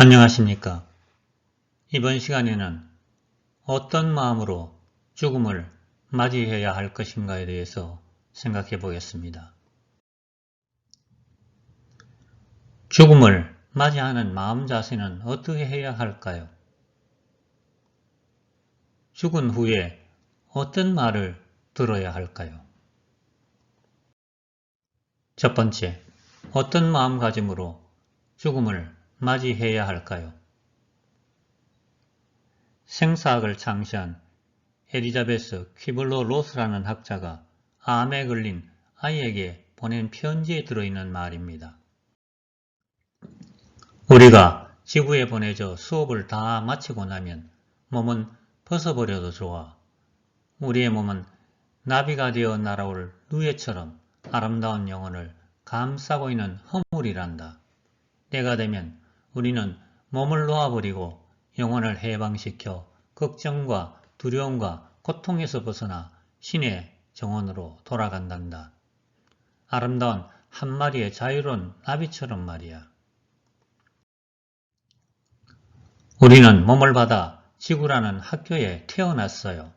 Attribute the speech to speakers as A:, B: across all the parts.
A: 안녕하십니까. 이번 시간에는 어떤 마음으로 죽음을 맞이해야 할 것인가에 대해서 생각해 보겠습니다. 죽음을 맞이하는 마음 자세는 어떻게 해야 할까요? 죽은 후에 어떤 말을 들어야 할까요? 첫 번째, 어떤 마음가짐으로 죽음을 맞이해야 할까요? 생사학을 창시한 엘리자베스 퀴블러 로스라는 학자가 암에 걸린 아이에게 보낸 편지에 들어있는 말입니다. 우리가 지구에 보내져 수업을 다 마치고 나면 몸은 벗어버려도 좋아. 우리의 몸은 나비가 되어 날아올 누에처럼 아름다운 영혼을 감싸고 있는 허물이란다. 때가 되면 우리는 몸을 놓아버리고 영혼을 해방시켜 걱정과 두려움과 고통에서 벗어나 신의 정원으로 돌아간단다. 아름다운 한 마리의 자유로운 나비처럼 말이야. 우리는 몸을 받아 지구라는 학교에 태어났어요.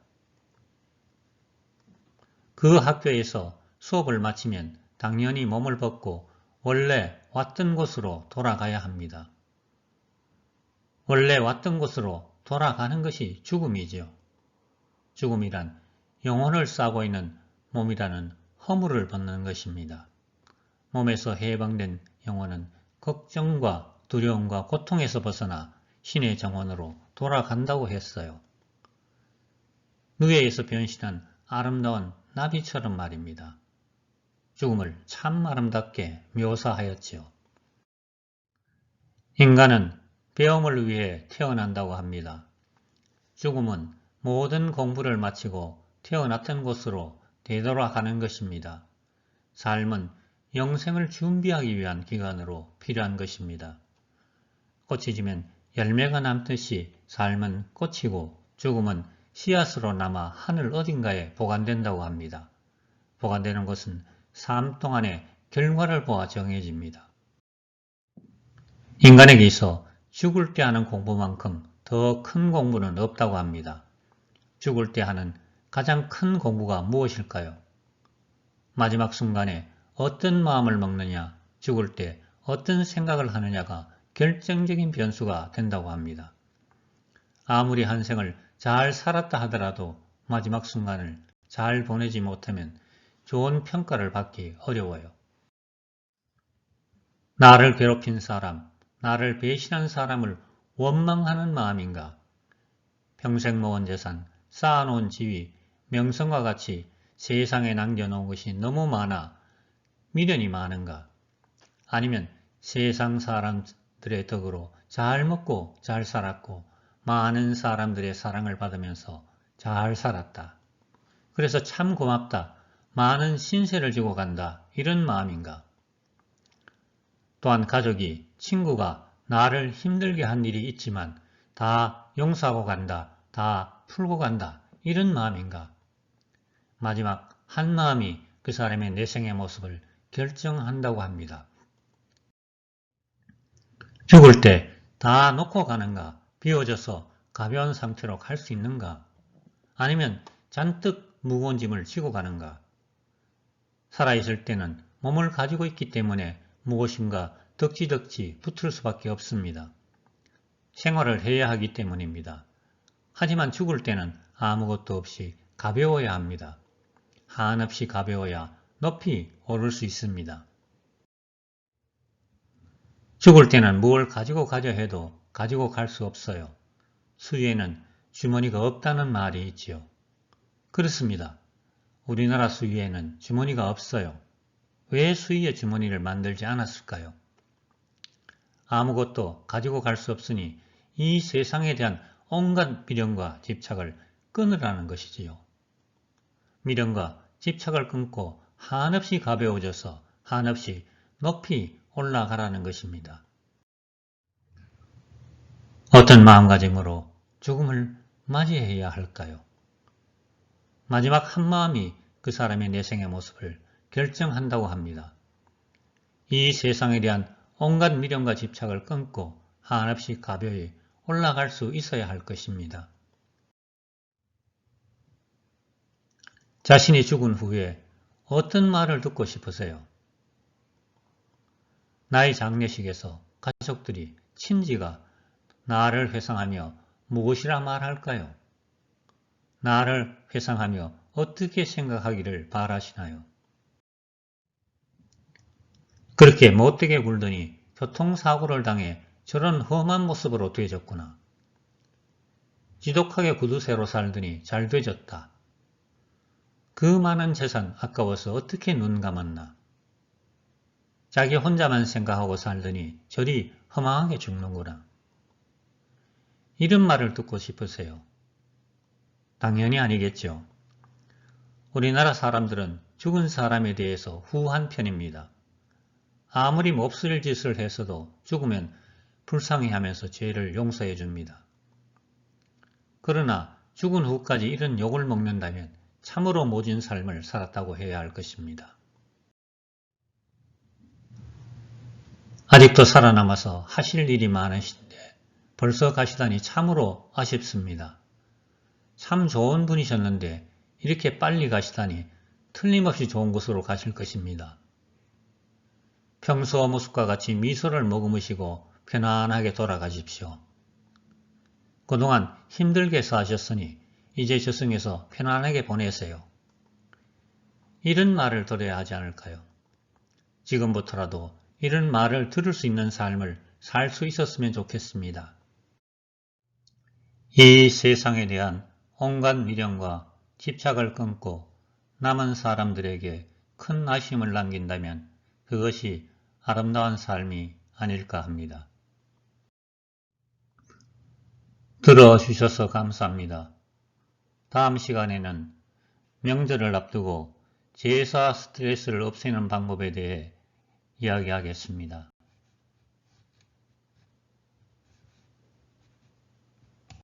A: 그 학교에서 수업을 마치면 당연히 몸을 벗고 원래 왔던 곳으로 돌아가야 합니다. 원래 왔던 곳으로 돌아가는 것이 죽음이지요. 죽음이란 영혼을 싸고 있는 몸이라는 허물을 벗는 것입니다. 몸에서 해방된 영혼은 걱정과 두려움과 고통에서 벗어나 신의 정원으로 돌아간다고 했어요. 누에에서 변신한 아름다운 나비처럼 말입니다. 죽음을 참 아름답게 묘사하였지요. 인간은 배움을 위해 태어난다고 합니다. 죽음은 모든 공부를 마치고 태어났던 곳으로 되돌아가는 것입니다. 삶은 영생을 준비하기 위한 기간으로 필요한 것입니다. 꽃이 지면 열매가 남듯이 삶은 꽃이고 죽음은 씨앗으로 남아 하늘 어딘가에 보관된다고 합니다. 보관되는 것은 삶 동안의 결과를 보아 정해집니다. 인간에게 있어 죽을 때 하는 공부만큼 더 큰 공부는 없다고 합니다. 죽을 때 하는 가장 큰 공부가 무엇일까요? 마지막 순간에 어떤 마음을 먹느냐, 죽을 때 어떤 생각을 하느냐가 결정적인 변수가 된다고 합니다. 아무리 한 생을 잘 살았다 하더라도 마지막 순간을 잘 보내지 못하면 좋은 평가를 받기 어려워요. 나를 괴롭힌 사람, 나를 배신한 사람을 원망하는 마음인가? 평생 모은 재산, 쌓아놓은 지위, 명성과 같이 세상에 남겨놓은 것이 너무 많아 미련이 많은가? 아니면 세상 사람들의 덕으로 잘 먹고 잘 살았고 많은 사람들의 사랑을 받으면서 잘 살았다. 그래서 참 고맙다. 많은 신세를 지고 간다. 이런 마음인가? 또한 가족이, 친구가 나를 힘들게 한 일이 있지만 다 용서하고 간다. 다 풀고 간다. 이런 마음인가? 마지막 한 마음이 그 사람의 내생의 모습을 결정한다고 합니다. 죽을 때 다 놓고 가는가? 비워져서 가벼운 상태로 갈 수 있는가? 아니면 잔뜩 무거운 짐을 지고 가는가? 살아있을 때는 몸을 가지고 있기 때문에 무엇인가 덕지덕지 붙을 수밖에 없습니다. 생활을 해야 하기 때문입니다. 하지만 죽을 때는 아무것도 없이 가벼워야 합니다. 한없이 가벼워야 높이 오를 수 있습니다. 죽을 때는 뭘 가지고 가려 해도 가지고 갈 수 없어요. 수위에는 주머니가 없다는 말이 있지요. 그렇습니다. 우리나라 수위에는 주머니가 없어요. 왜 수위에 주머니를 만들지 않았을까요? 아무것도 가지고 갈 수 없으니 이 세상에 대한 온갖 미련과 집착을 끊으라는 것이지요. 미련과 집착을 끊고 한없이 가벼워져서 한없이 높이 올라가라는 것입니다. 어떤 마음가짐으로 죽음을 맞이해야 할까요? 마지막 한 마음이 그 사람의 내생의 모습을 결정한다고 합니다. 이 세상에 대한 온갖 미련과 집착을 끊고 한없이 가벼이 올라갈 수 있어야 할 것입니다. 자신이 죽은 후에 어떤 말을 듣고 싶으세요? 나의 장례식에서 가족들이, 친지가 나를 회상하며 무엇이라 말할까요? 나를 회상하며 어떻게 생각하기를 바라시나요? 그렇게 못되게 굴더니 교통사고를 당해 저런 험한 모습으로 되졌구나. 지독하게 구두쇠로 살더니 잘 되졌다. 그 많은 재산 아까워서 어떻게 눈 감았나. 자기 혼자만 생각하고 살더니 저리 허망하게 죽는구나. 이런 말을 듣고 싶으세요? 당연히 아니겠죠. 우리나라 사람들은 죽은 사람에 대해서 후한 편입니다. 아무리 몹쓸 짓을 했어도 죽으면 불쌍해하면서 죄를 용서해 줍니다. 그러나 죽은 후까지 이런 욕을 먹는다면 참으로 모진 삶을 살았다고 해야 할 것입니다. 아직도 살아남아서 하실 일이 많으신데 벌써 가시다니 참으로 아쉽습니다. 참 좋은 분이셨는데 이렇게 빨리 가시다니 틀림없이 좋은 곳으로 가실 것입니다. 평소 모습과 같이 미소를 머금으시고 편안하게 돌아가십시오. 그동안 힘들게 사셨으니 이제 저승에서 편안하게 보내세요. 이런 말을 들어야 하지 않을까요? 지금부터라도 이런 말을 들을 수 있는 삶을 살 수 있었으면 좋겠습니다. 이 세상에 대한 온갖 미련과 집착을 끊고 남은 사람들에게 큰 아쉬움을 남긴다면 그것이 아름다운 삶이 아닐까 합니다. 들어주셔서 감사합니다. 다음 시간에는 명절을 앞두고 제사 스트레스를 없애는 방법에 대해 이야기하겠습니다.